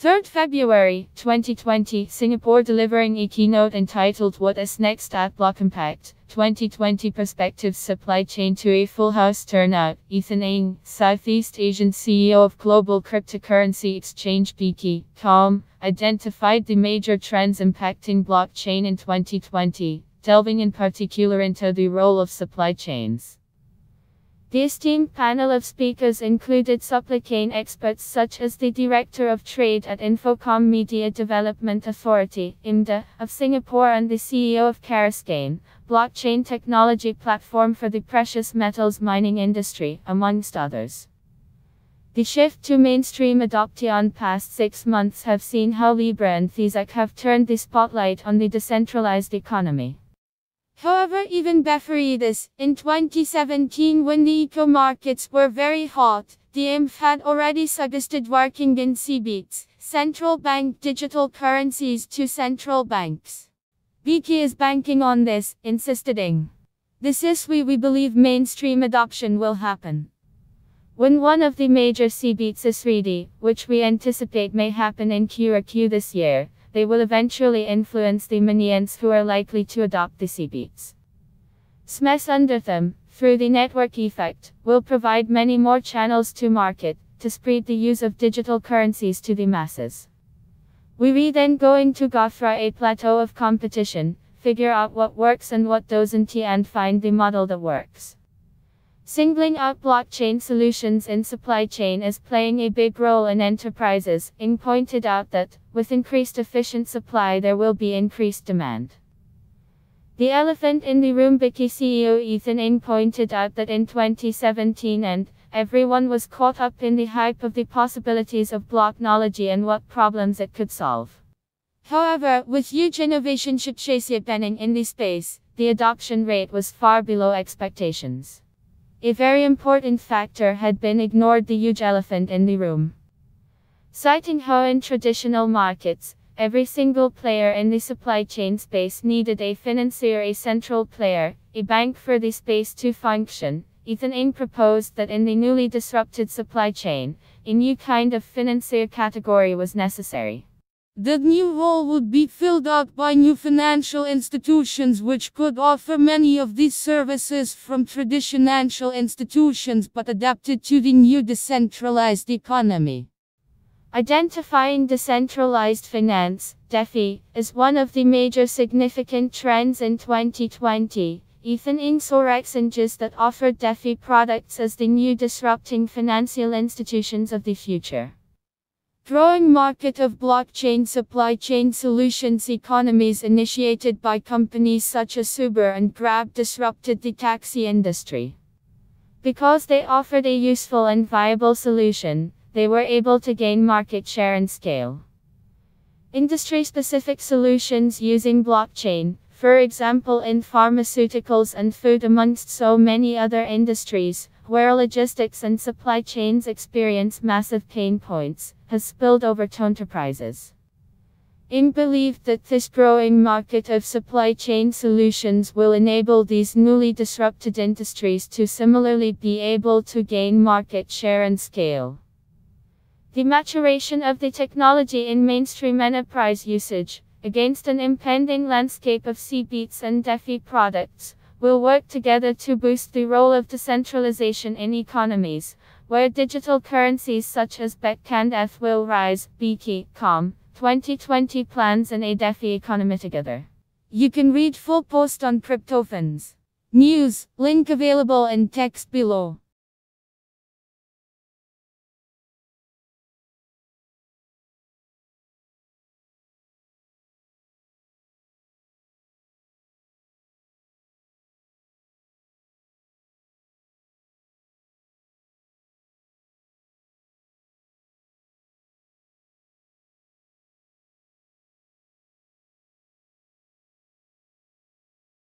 3rd February 2020, Singapore delivering a keynote entitled What is Next at Block Impact 2020 Perspectives Supply Chain to a Full House Turnout. Ethan Ng, Southeast Asian CEO of global cryptocurrency exchange BK.com, identified the major trends impacting blockchain in 2020, delving in particular into the role of supply chains. The esteemed panel of speakers included supply chain experts such as the Director of Trade at Infocom Media Development Authority (IMDA) of Singapore and the CEO of Karasgain, blockchain technology platform for the precious metals mining industry, amongst others. The shift to mainstream adoption past 6 months have seen how Libra and Thesec have turned the spotlight on the decentralized economy. However, even before this, in 2017 when the eco-markets were very hot, the IMF had already suggested working in CBDCs, central bank digital currencies to central banks. BK is banking on this, insisting, "This is where we believe mainstream adoption will happen. When one of the major CBDCs is ready, which we anticipate may happen in Q4 this year, they will eventually influence the minions who are likely to adopt the CBDCs. SMEs under them, through the network effect, will provide many more channels to market, to spread the use of digital currencies to the masses. We then going to go through a plateau of competition, figure out what works and what doesn't and find the model that works." Singling out blockchain solutions in supply chain as playing a big role in enterprises, Ng pointed out that, with increased efficient supply there will be increased demand. The elephant in the room. BK CEO Ethan Ng pointed out that in 2017 everyone was caught up in the hype of the possibilities of blocknology and what problems it could solve. However, with huge innovation happening in the space, the adoption rate was far below expectations. A very important factor had been ignored: the huge elephant in the room. Citing how in traditional markets, every single player in the supply chain space needed a financier, a central player, a bank for the space to function, Ethan Ng proposed that in the newly disrupted supply chain, a new kind of financier category was necessary. The new role would be filled out by new financial institutions which could offer many of these services from traditional institutions but adapted to the new decentralized economy. Identifying decentralized finance, DeFi, as one of the major significant trends in 2020, Ethan Ng saw exchanges that offered DeFi products as the new disrupting financial institutions of the future. Growing market of blockchain supply chain solutions economies initiated by companies such as Uber and Grab disrupted the taxi industry. Because they offered a useful and viable solution, they were able to gain market share and scale. Industry-specific solutions using blockchain, for example in pharmaceuticals and food amongst so many other industries, where logistics and supply chains experience massive pain points, has spilled over to enterprises. Ng believed that this growing market of supply chain solutions will enable these newly disrupted industries to similarly be able to gain market share and scale. The maturation of the technology in mainstream enterprise usage, against an impending landscape of CBDCs and DeFi products, will work together to boost the role of decentralization in economies, where digital currencies such as BEC and ETH will rise. BK.com, 2020 plans in a DeFi economy together. You can read full post on CryptoFans News, link available in text below.